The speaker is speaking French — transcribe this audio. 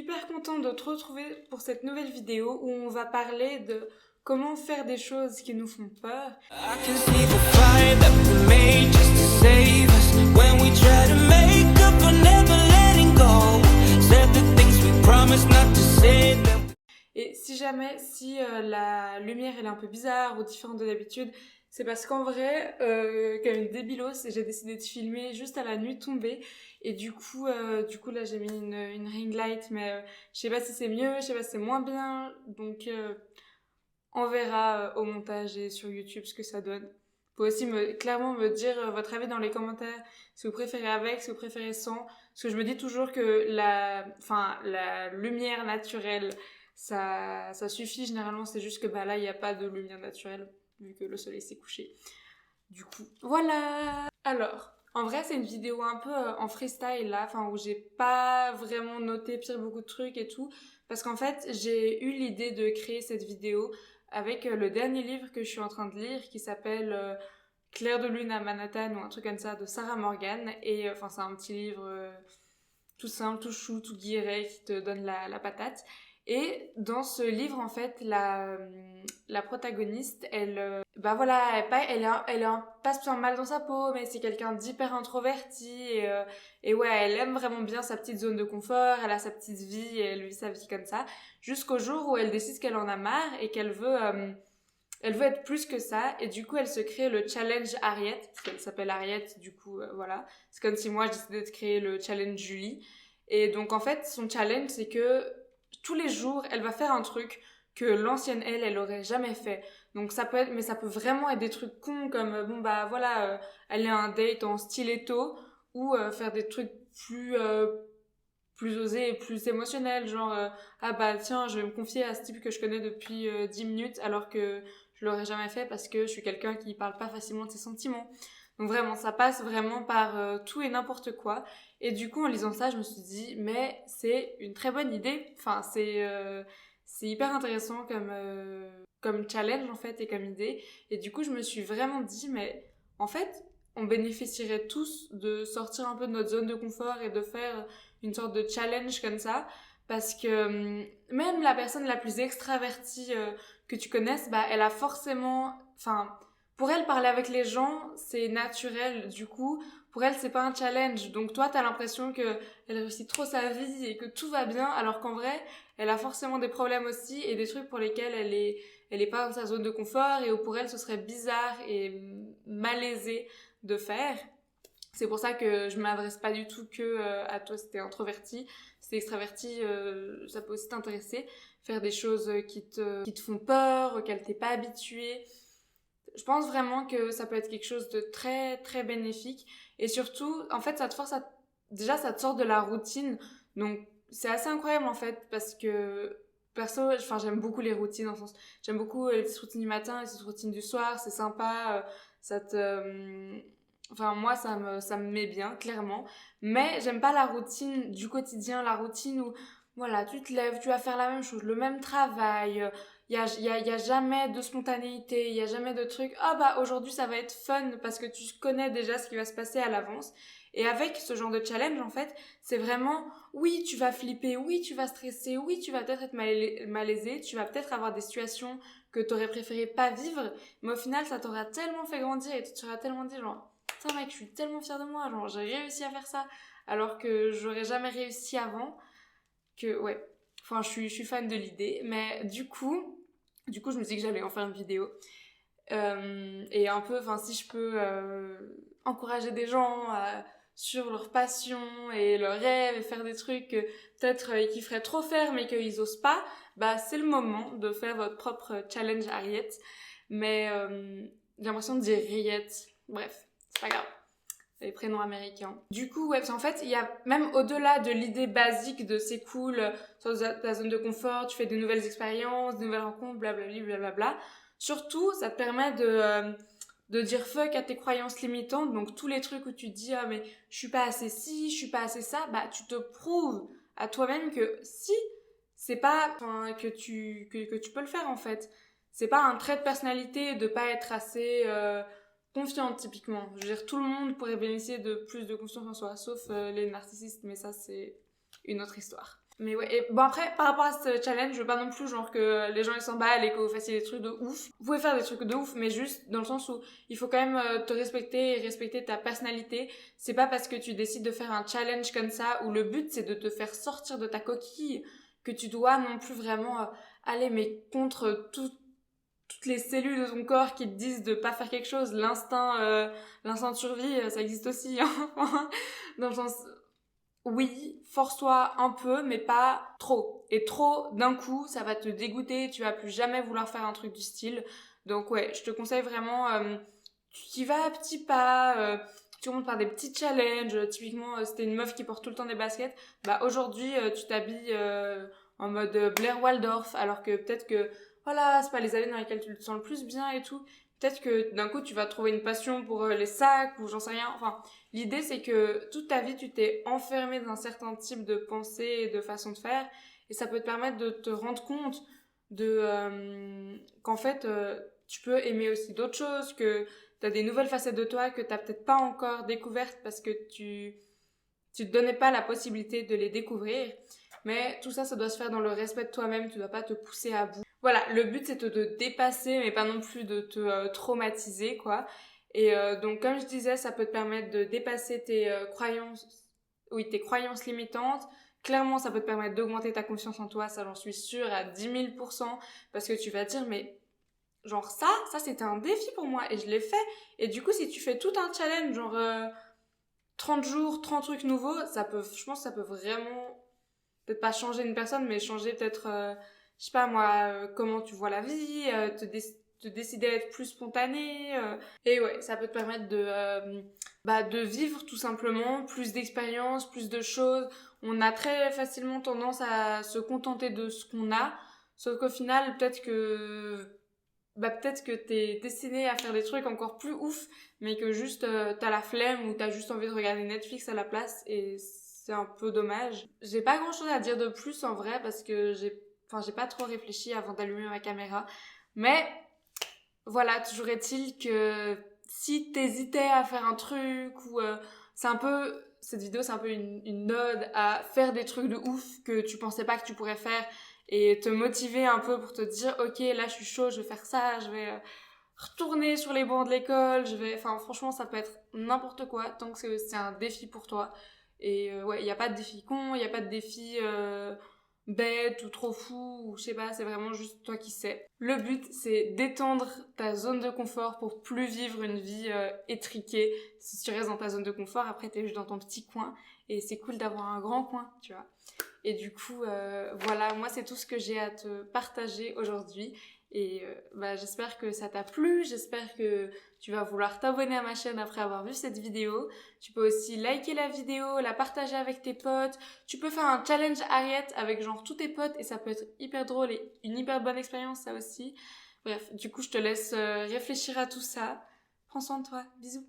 hyper contente de te retrouver pour cette nouvelle vidéo où on va parler de comment faire des choses qui nous font peur. Et si jamais, la lumière elle est un peu bizarre ou différente de d'habitude, c'est parce qu'en vrai, comme une débilos, j'ai décidé de filmer juste à la nuit tombée. Et du coup là j'ai mis une ring light, mais je sais pas si c'est mieux, je sais pas si c'est moins bien. Donc on verra au montage et sur YouTube ce que ça donne. Vous pouvez aussi clairement me dire votre avis dans les commentaires, si vous préférez avec, si vous préférez sans. Parce que je me dis toujours que la lumière naturelle, ça suffit. Généralement, c'est juste que là, il n'y a pas de lumière naturelle, vu que le soleil s'est couché. Du coup, voilà. Alors, en vrai, c'est une vidéo un peu en freestyle là, où j'ai pas vraiment noté beaucoup de trucs et tout. Parce qu'en fait, j'ai eu l'idée de créer cette vidéo avec le dernier livre que je suis en train de lire qui s'appelle Clair de lune à Manhattan ou un truc comme ça de Sarah Morgan. Et c'est un petit livre tout simple, tout chou, tout guiré qui te donne la patate. Et dans ce livre, en fait, la protagoniste, elle est pas spécialement mal dans sa peau, mais c'est quelqu'un d'hyper introverti et ouais, elle aime vraiment bien sa petite zone de confort, elle a sa petite vie et elle vit sa vie comme ça, jusqu'au jour où elle décide qu'elle en a marre et qu'elle veut être plus que ça, et du coup elle se crée le challenge Harriet, parce qu'elle s'appelle Harriet, du coup voilà. C'est comme si moi je décidais de créer le challenge Julie. Et donc en fait son challenge c'est que tous les jours elle va faire un truc que l'ancienne elle aurait jamais fait. Donc ça peut être, mais ça peut vraiment être des trucs cons comme aller à un date en stiletto, ou faire des trucs plus osés et plus émotionnels, genre ah bah tiens, je vais me confier à ce type que je connais depuis 10 minutes alors que je l'aurais jamais fait parce que je suis quelqu'un qui parle pas facilement de ses sentiments. Donc vraiment, ça passe vraiment par tout et n'importe quoi. Et du coup, en lisant ça, je me suis dit, mais c'est une très bonne idée. C'est hyper intéressant comme challenge en fait et comme idée. Et du coup, je me suis vraiment dit, mais en fait, on bénéficierait tous de sortir un peu de notre zone de confort et de faire une sorte de challenge comme ça. Parce que même la personne la plus extravertie que tu connaisses, elle a forcément... pour elle, parler avec les gens, c'est naturel. Du coup, pour elle, c'est pas un challenge. Donc toi, t'as l'impression qu'elle réussit trop sa vie et que tout va bien, alors qu'en vrai, elle a forcément des problèmes aussi et des trucs pour lesquels elle est pas dans sa zone de confort et où pour elle, ce serait bizarre et malaisé de faire. C'est pour ça que je m'adresse pas du tout que à toi si t'es introverti. Si t'es extraverti, ça peut aussi t'intéresser. Faire des choses qui te font peur, auxquelles t'es pas habitué. Je pense vraiment que ça peut être quelque chose de très très bénéfique. Et surtout, en fait, ça te force à... Déjà, ça te sort de la routine. Donc, c'est assez incroyable en fait, parce que perso, j'aime beaucoup les routines, dans le sens... J'aime beaucoup les petites routines du matin, les petites routines du soir, c'est sympa. Ça te... moi, ça me met bien, clairement. Mais j'aime pas la routine du quotidien, la routine où, voilà, tu te lèves, tu vas faire la même chose, le même travail. Il y a jamais de spontanéité, il y a jamais de truc. Ah aujourd'hui, ça va être fun parce que tu connais déjà ce qui va se passer à l'avance. Et avec ce genre de challenge, en fait, c'est vraiment, oui, tu vas flipper, oui, tu vas stresser, oui, tu vas peut-être être malaisé, tu vas peut-être avoir des situations que t'aurais préféré pas vivre, mais au final, ça t'aura tellement fait grandir et tu te seras tellement dit, genre, putain mec, je suis tellement fière de moi, genre j'ai réussi à faire ça alors que j'aurais jamais réussi avant, que ouais, je suis fan de l'idée. Mais du coup je me suis dit que j'allais en faire une vidéo et un peu, si je peux encourager des gens sur leur passion et leurs rêves et faire des trucs que peut-être ils kifferaient trop faire mais qu'ils osent pas, c'est le moment de faire votre propre challenge Harriet. Mais j'ai l'impression de dire Riet, bref, c'est pas grave, les prénoms américains. Du coup, ouais, parce qu'en fait, il y a même au-delà de l'idée basique de c'est cool, sur ta zone de confort, tu fais de nouvelles expériences, de nouvelles rencontres, blablabla, blablabla. Surtout, ça te permet de dire fuck à tes croyances limitantes, donc tous les trucs où tu te dis ah mais je suis pas assez ci, je suis pas assez ça, tu te prouves à toi-même que si, c'est pas, que tu peux le faire en fait. C'est pas un trait de personnalité de pas être assez confiante typiquement. Je veux dire, tout le monde pourrait bénéficier de plus de confiance en soi, sauf les narcissistes, mais ça c'est une autre histoire. Mais ouais, et bon après, par rapport à ce challenge, je veux pas non plus genre que les gens ils s'emballent et que vous fassiez des trucs de ouf. Vous pouvez faire des trucs de ouf, mais juste dans le sens où il faut quand même te respecter et respecter ta personnalité. C'est pas parce que tu décides de faire un challenge comme ça, où le but c'est de te faire sortir de ta coquille, que tu dois non plus vraiment aller mais contre toutes les cellules de ton corps qui te disent de pas faire quelque chose. L'instinct de survie, ça existe aussi, hein. Dans le sens, oui, force-toi un peu, mais pas trop. Et trop d'un coup, ça va te dégoûter, tu vas plus jamais vouloir faire un truc du style. Donc ouais, je te conseille vraiment, tu y vas à petits pas, tu montes par des petits challenges. Typiquement, c'était une meuf qui porte tout le temps des baskets. Bah aujourd'hui, tu t'habilles en mode Blair Waldorf, alors que peut-être que, voilà, c'est pas les années dans lesquelles tu te sens le plus bien et tout. Peut-être que d'un coup, tu vas trouver une passion pour les sacs ou j'en sais rien. Enfin, l'idée, c'est que toute ta vie, tu t'es enfermé dans un certain type de pensée et de façon de faire. Et ça peut te permettre de te rendre compte qu'en fait, tu peux aimer aussi d'autres choses, que tu as des nouvelles facettes de toi que tu n'as peut-être pas encore découvertes parce que tu te donnais pas la possibilité de les découvrir. Mais tout ça, ça doit se faire dans le respect de toi-même. Tu dois pas te pousser à bout. Voilà, le but, c'est de te dépasser, mais pas non plus de te traumatiser, quoi. Et donc, comme je disais, ça peut te permettre de dépasser tes croyances limitantes. Clairement, ça peut te permettre d'augmenter ta confiance en toi, ça j'en suis sûre à 10 000%, parce que tu vas te dire, mais genre ça c'était un défi pour moi, et je l'ai fait. Et du coup, si tu fais tout un challenge, genre 30 jours, 30 trucs nouveaux, je pense que ça peut vraiment, peut-être pas changer une personne, mais changer peut-être, je sais pas moi, comment tu vois la vie, te décider à être plus spontané. Et ouais, ça peut te permettre de vivre tout simplement, plus d'expériences, plus de choses. On a très facilement tendance à se contenter de ce qu'on a, sauf qu'au final, peut-être que t'es destiné à faire des trucs encore plus ouf, mais que juste t'as la flemme ou t'as juste envie de regarder Netflix à la place, et c'est un peu dommage. J'ai pas grand chose à dire de plus en vrai parce que j'ai pas trop réfléchi avant d'allumer ma caméra. Mais voilà, toujours est-il que si t'hésitais à faire un truc ou cette vidéo c'est un peu une ode à faire des trucs de ouf que tu pensais pas que tu pourrais faire et te motiver un peu pour te dire ok là je suis chaud, je vais faire ça, je vais retourner sur les bancs de l'école, enfin franchement ça peut être n'importe quoi tant que c'est un défi pour toi. Et ouais, il y a pas de défi con, il y a pas de défi bête ou trop fou ou je sais pas, c'est vraiment juste toi qui sais. Le but c'est d'étendre ta zone de confort pour plus vivre une vie étriquée. Si tu restes dans ta zone de confort, après t'es juste dans ton petit coin et c'est cool d'avoir un grand coin, tu vois. Et du coup, voilà, moi c'est tout ce que j'ai à te partager aujourd'hui. Et j'espère que ça t'a plu, j'espère que tu vas vouloir t'abonner à ma chaîne après avoir vu cette vidéo. Tu peux aussi liker la vidéo, la partager avec tes potes. Tu peux faire un challenge Harriet avec genre tous tes potes et ça peut être hyper drôle et une hyper bonne expérience ça aussi. Bref, du coup je te laisse réfléchir à tout ça. Prends soin de toi, bisous.